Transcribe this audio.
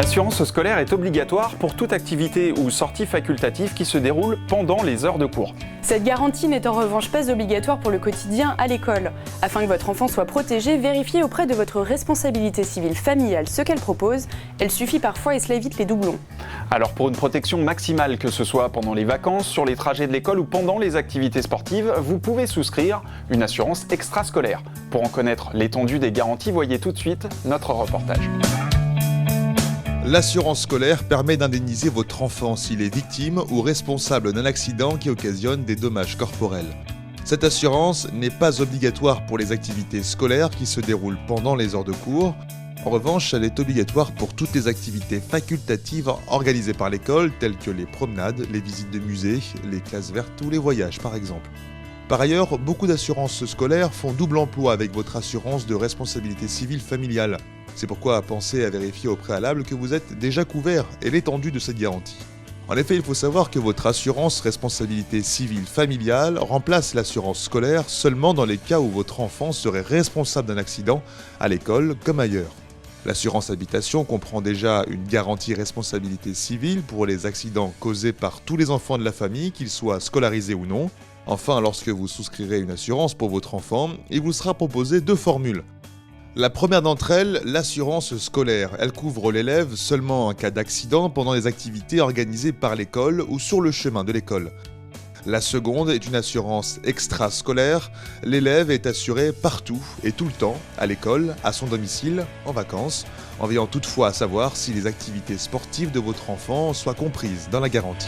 L'assurance scolaire est obligatoire pour toute activité ou sortie facultative qui se déroule pendant les heures de cours. Cette garantie n'est en revanche pas obligatoire pour le quotidien à l'école. Afin que votre enfant soit protégé, vérifiez auprès de votre responsabilité civile familiale ce qu'elle propose. Elle suffit parfois et cela évite les doublons. Alors pour une protection maximale, que ce soit pendant les vacances, sur les trajets de l'école ou pendant les activités sportives, vous pouvez souscrire une assurance extrascolaire. Pour en connaître l'étendue des garanties, voyez tout de suite notre reportage. L'assurance scolaire permet d'indemniser votre enfant s'il est victime ou responsable d'un accident qui occasionne des dommages corporels. Cette assurance n'est pas obligatoire pour les activités scolaires qui se déroulent pendant les heures de cours. En revanche, elle est obligatoire pour toutes les activités facultatives organisées par l'école, telles que les promenades, les visites de musées, les classes vertes ou les voyages par exemple. Par ailleurs, beaucoup d'assurances scolaires font double emploi avec votre assurance de responsabilité civile familiale. C'est pourquoi pensez à vérifier au préalable que vous êtes déjà couvert et l'étendue de cette garantie. En effet, il faut savoir que votre assurance responsabilité civile familiale remplace l'assurance scolaire seulement dans les cas où votre enfant serait responsable d'un accident à l'école comme ailleurs. L'assurance habitation comprend déjà une garantie responsabilité civile pour les accidents causés par tous les enfants de la famille, qu'ils soient scolarisés ou non. Enfin, lorsque vous souscrirez une assurance pour votre enfant, il vous sera proposé deux formules. La première d'entre elles, l'assurance scolaire. Elle couvre l'élève seulement en cas d'accident pendant les activités organisées par l'école ou sur le chemin de l'école. La seconde est une assurance extrascolaire. L'élève est assuré partout et tout le temps, à l'école, à son domicile, en vacances, en veillant toutefois à savoir si les activités sportives de votre enfant soient comprises dans la garantie.